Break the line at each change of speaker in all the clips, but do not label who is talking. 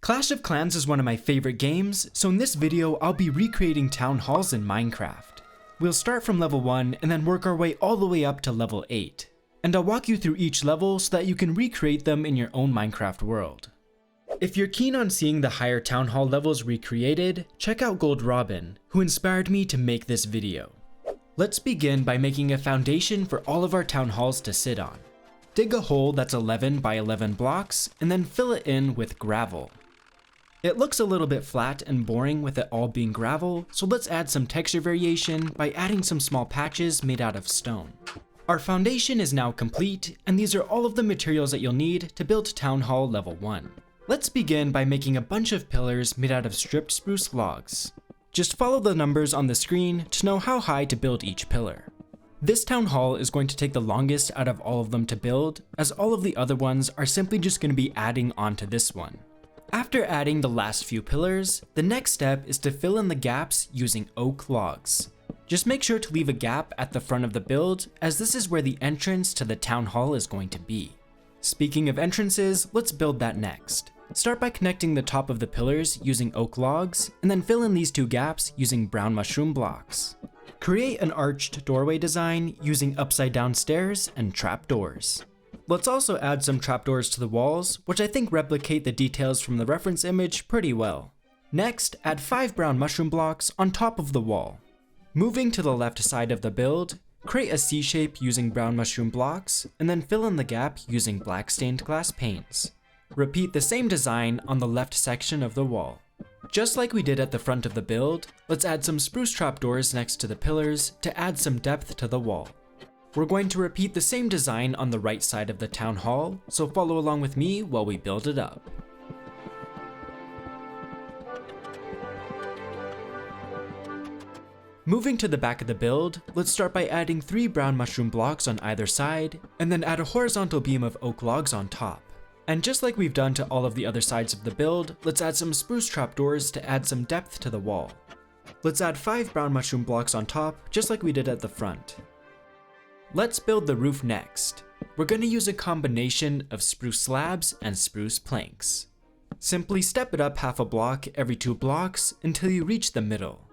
Clash of Clans is one of my favorite games, so in this video I'll be recreating town halls in Minecraft. We'll start from level 1 and then work our way all the way up to level 8. And I'll walk you through each level so that you can recreate them in your own Minecraft world. If you're keen on seeing the higher town hall levels recreated, check out Gold Robin, who inspired me to make this video. Let's begin by making a foundation for all of our town halls to sit on. Dig a hole that's 11 by 11 blocks and then fill it in with gravel. It looks a little bit flat and boring with it all being gravel, so let's add some texture variation by adding some small patches made out of stone. Our foundation is now complete, and these are all of the materials that you'll need to build Town Hall Level 1. Let's begin by making a bunch of pillars made out of stripped spruce logs. Just follow the numbers on the screen to know how high to build each pillar. This town hall is going to take the longest out of all of them to build, as all of the other ones are simply just going to be adding onto this one. After adding the last few pillars, the next step is to fill in the gaps using oak logs. Just make sure to leave a gap at the front of the build, as this is where the entrance to the town hall is going to be. Speaking of entrances, let's build that next. Start by connecting the top of the pillars using oak logs, and then fill in these two gaps using brown mushroom blocks. Create an arched doorway design using upside down stairs and trapdoors. Let's also add some trapdoors to the walls, which I think replicate the details from the reference image pretty well. Next, add 5 brown mushroom blocks on top of the wall. Moving to the left side of the build, create a C shape using brown mushroom blocks, and then fill in the gap using black stained glass paints. Repeat the same design on the left section of the wall. Just like we did at the front of the build, let's add some spruce trapdoors next to the pillars to add some depth to the wall. We're going to repeat the same design on the right side of the town hall, so follow along with me while we build it up. Moving to the back of the build, let's start by adding 3 brown mushroom blocks on either side, and then add a horizontal beam of oak logs on top. And just like we've done to all of the other sides of the build, let's add some spruce trapdoors to add some depth to the wall. Let's add 5 brown mushroom blocks on top, just like we did at the front. Let's build the roof next. We're going to use a combination of spruce slabs and spruce planks. Simply step it up half a block every 2 blocks until you reach the middle.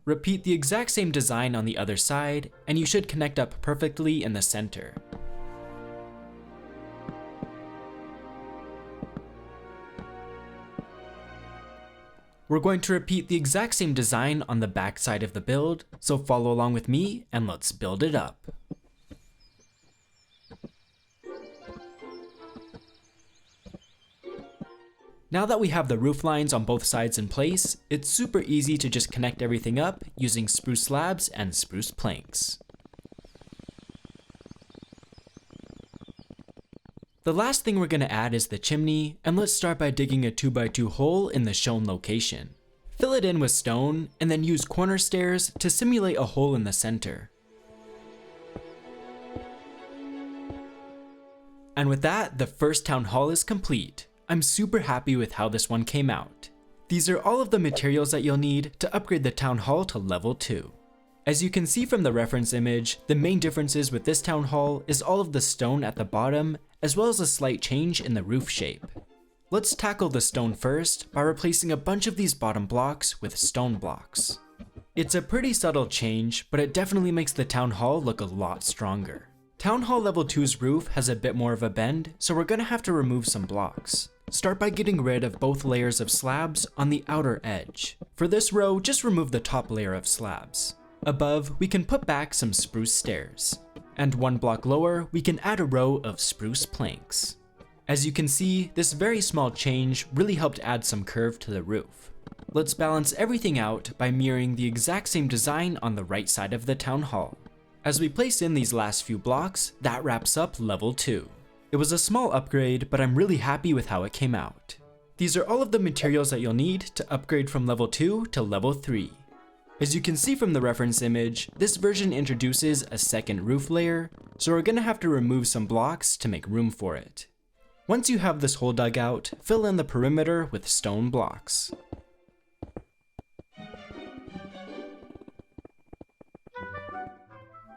Repeat the exact same design on the other side, and you should connect up perfectly in the center. We're going to repeat the exact same design on the back side of the build, so follow along with me and let's build it up. Now that we have the roof lines on both sides in place, it's super easy to just connect everything up using spruce slabs and spruce planks. The last thing we're going to add is the chimney, and let's start by digging a 2x2 hole in the shown location. Fill it in with stone, and then use corner stairs to simulate a hole in the center. And with that, the first town hall is complete. I'm super happy with how this one came out. These are all of the materials that you'll need to upgrade the town hall to level 2. As you can see from the reference image, the main differences with this town hall is all of the stone at the bottom, as well as a slight change in the roof shape. Let's tackle the stone first by replacing a bunch of these bottom blocks with stone blocks. It's a pretty subtle change, but it definitely makes the town hall look a lot stronger. Town Hall Level 2's roof has a bit more of a bend, so we're gonna have to remove some blocks. Start by getting rid of both layers of slabs on the outer edge. For this row, just remove the top layer of slabs. Above, we can put back some spruce stairs. And 1 block lower, we can add a row of spruce planks. As you can see, this very small change really helped add some curve to the roof. Let's balance everything out by mirroring the exact same design on the right side of the town hall. As we place in these last few blocks, that wraps up level 2. It was a small upgrade, but I'm really happy with how it came out. These are all of the materials that you'll need to upgrade from level 2 to level 3. As you can see from the reference image, this version introduces a second roof layer, so we're gonna have to remove some blocks to make room for it. Once you have this hole dug out, fill in the perimeter with stone blocks.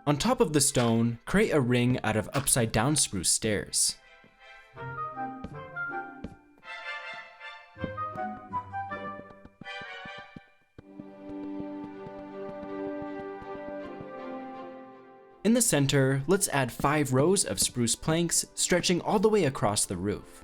On top of the stone, create a ring out of upside down spruce stairs. In the center, let's add 5 rows of spruce planks stretching all the way across the roof.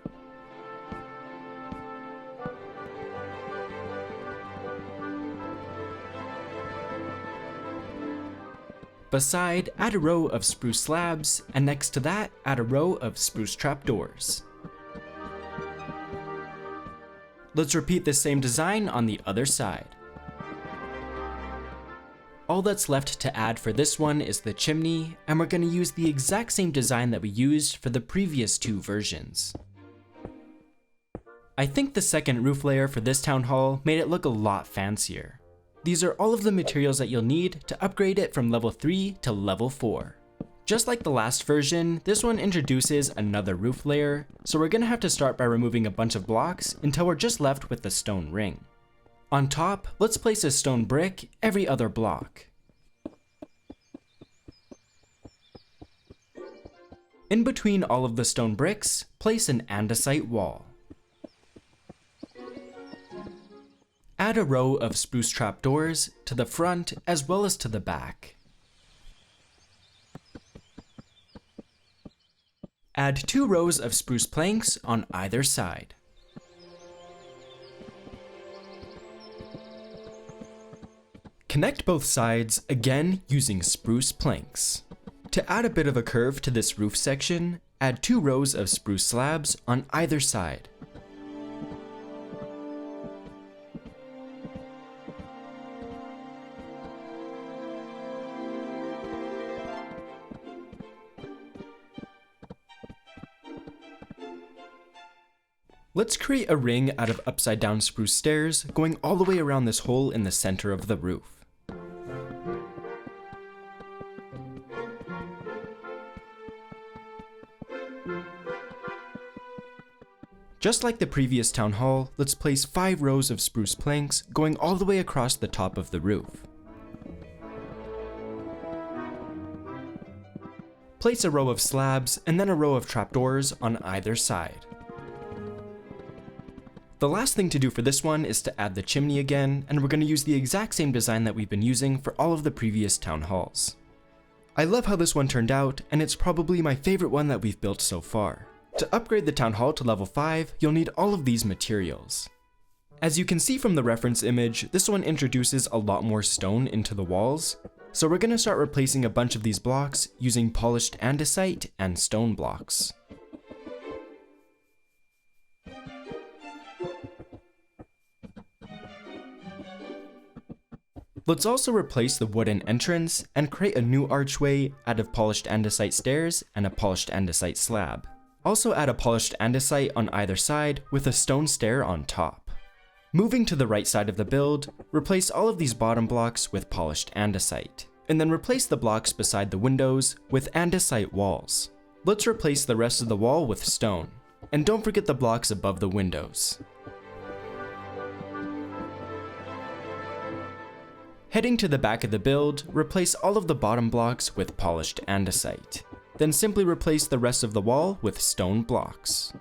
Beside, add a row of spruce slabs, and next to that, add a row of spruce trapdoors. Let's repeat the same design on the other side. All that's left to add for this one is the chimney, and we're going to use the exact same design that we used for the previous 2 versions. I think the second roof layer for this town hall made it look a lot fancier. These are all of the materials that you'll need to upgrade it from level 3 to level 4. Just like the last version, this one introduces another roof layer, so we're going to have to start by removing a bunch of blocks until we're just left with the stone ring. On top, let's place a stone brick every other block. In between all of the stone bricks, place an andesite wall. Add a row of spruce trapdoors to the front as well as to the back. Add 2 rows of spruce planks on either side. Connect both sides, again using spruce planks. To add a bit of a curve to this roof section, add 2 rows of spruce slabs on either side. Let's create a ring out of upside down spruce stairs going all the way around this hole in the center of the roof. Just like the previous town hall, let's place 5 rows of spruce planks going all the way across the top of the roof. Place a row of slabs and then a row of trapdoors on either side. The last thing to do for this one is to add the chimney again, and we're going to use the exact same design that we've been using for all of the previous town halls. I love how this one turned out, and it's probably my favorite one that we've built so far. To upgrade the town hall to level 5, you'll need all of these materials. As you can see from the reference image, this one introduces a lot more stone into the walls, so we're going to start replacing a bunch of these blocks using polished andesite and stone blocks. Let's also replace the wooden entrance and create a new archway out of polished andesite stairs and a polished andesite slab. Also add a polished andesite on either side with a stone stair on top. Moving to the right side of the build, replace all of these bottom blocks with polished andesite, and then replace the blocks beside the windows with andesite walls. Let's replace the rest of the wall with stone, and don't forget the blocks above the windows. Heading to the back of the build, replace all of the bottom blocks with polished andesite. Then simply replace the rest of the wall with stone blocks.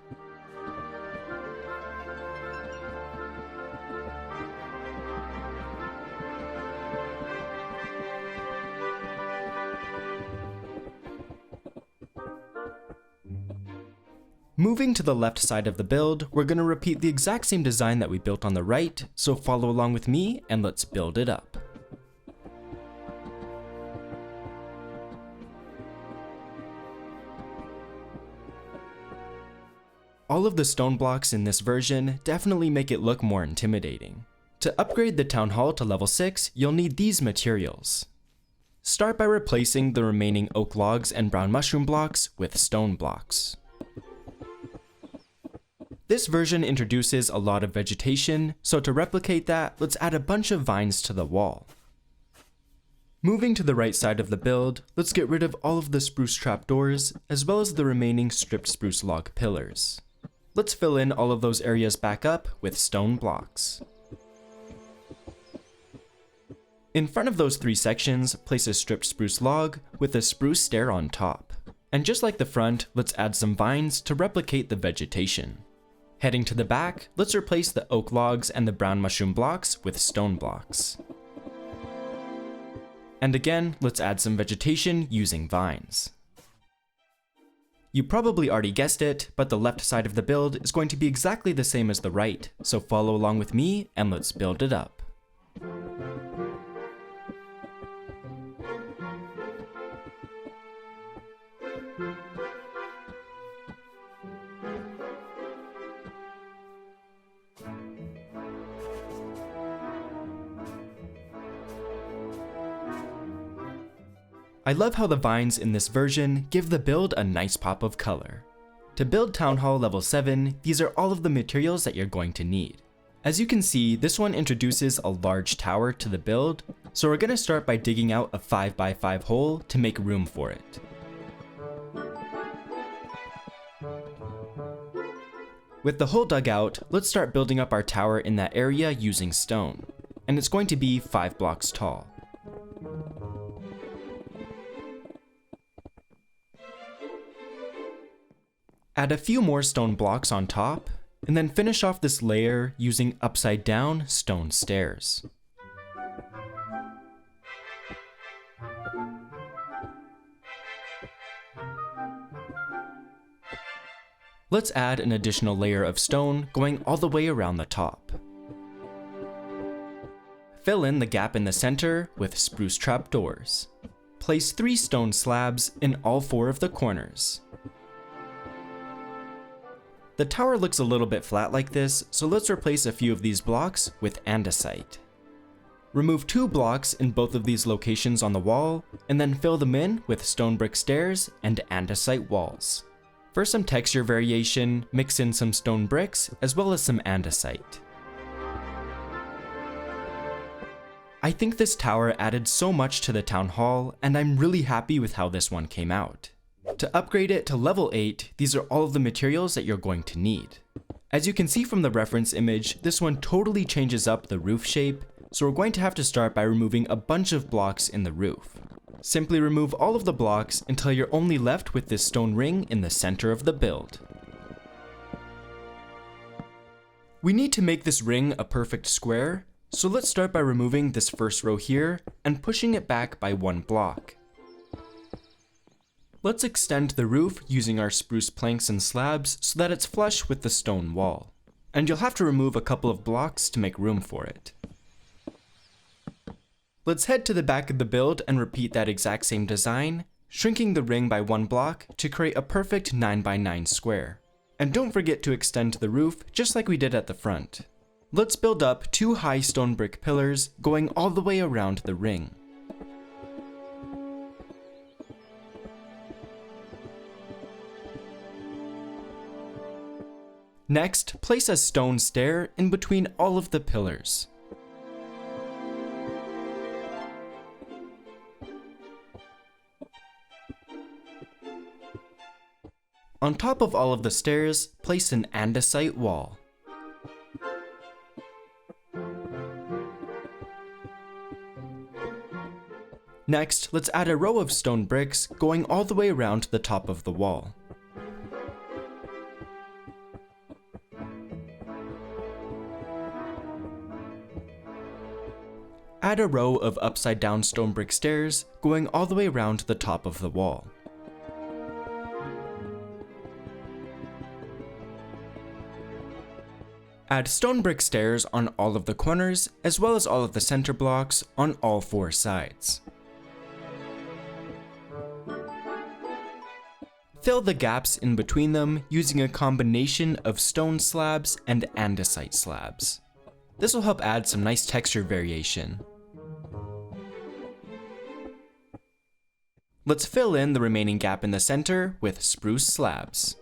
Moving to the left side of the build, we're going to repeat the exact same design that we built on the right, so follow along with me and let's build it up. All of the stone blocks in this version definitely make it look more intimidating. To upgrade the town hall to level 6, you'll need these materials. Start by replacing the remaining oak logs and brown mushroom blocks with stone blocks. This version introduces a lot of vegetation, so to replicate that, let's add a bunch of vines to the wall. Moving to the right side of the build, let's get rid of all of the spruce trapdoors, as well as the remaining stripped spruce log pillars. Let's fill in all of those areas back up with stone blocks. In front of those 3 sections, place a stripped spruce log with a spruce stair on top. And just like the front, let's add some vines to replicate the vegetation. Heading to the back, let's replace the oak logs and the brown mushroom blocks with stone blocks. And again, let's add some vegetation using vines. You probably already guessed it, but the left side of the build is going to be exactly the same as the right, so follow along with me and let's build it up. I love how the vines in this version give the build a nice pop of color. To build Town Hall level 7, these are all of the materials that you're going to need. As you can see, this one introduces a large tower to the build, so we're going to start by digging out a 5x5 hole to make room for it. With the hole dug out, let's start building up our tower in that area using stone, and it's going to be 5 blocks tall. Add a few more stone blocks on top, and then finish off this layer using upside down stone stairs. Let's add an additional layer of stone going all the way around the top. Fill in the gap in the center with spruce trapdoors. Place 3 stone slabs in all 4 of the corners. The tower looks a little bit flat like this, so let's replace a few of these blocks with andesite. Remove 2 blocks in both of these locations on the wall, and then fill them in with stone brick stairs and andesite walls. For some texture variation, mix in some stone bricks as well as some andesite. I think this tower added so much to the town hall, and I'm really happy with how this one came out. To upgrade it to level 8, these are all of the materials that you're going to need. As you can see from the reference image, this one totally changes up the roof shape, so we're going to have to start by removing a bunch of blocks in the roof. Simply remove all of the blocks until you're only left with this stone ring in the center of the build. We need to make this ring a perfect square, so let's start by removing this first row here and pushing it back by 1 block. Let's extend the roof using our spruce planks and slabs so that it's flush with the stone wall. And you'll have to remove a couple of blocks to make room for it. Let's head to the back of the build and repeat that exact same design, shrinking the ring by 1 block to create a perfect 9x9 square. And don't forget to extend the roof just like we did at the front. Let's build up 2 high stone brick pillars going all the way around the ring. Next, place a stone stair in between all of the pillars. On top of all of the stairs, place an andesite wall. Next, let's add a row of stone bricks going all the way around the top of the wall. Add a row of upside down stone brick stairs going all the way around the top of the wall. Add stone brick stairs on all of the corners as well as all of the center blocks on all 4 sides. Fill the gaps in between them using a combination of stone slabs and andesite slabs. This will help add some nice texture variation. Let's fill in the remaining gap in the center with spruce slabs.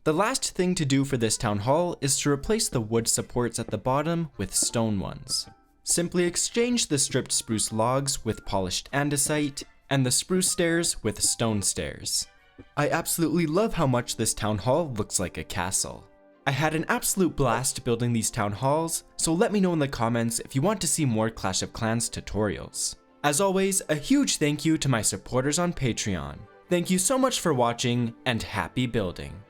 The last thing to do for this town hall is to replace the wood supports at the bottom with stone ones. Simply exchange the stripped spruce logs with polished andesite and the spruce stairs with stone stairs. I absolutely love how much this town hall looks like a castle. I had an absolute blast building these town halls, so let me know in the comments if you want to see more Clash of Clans tutorials. As always, a huge thank you to my supporters on Patreon. Thank you so much for watching, and happy building!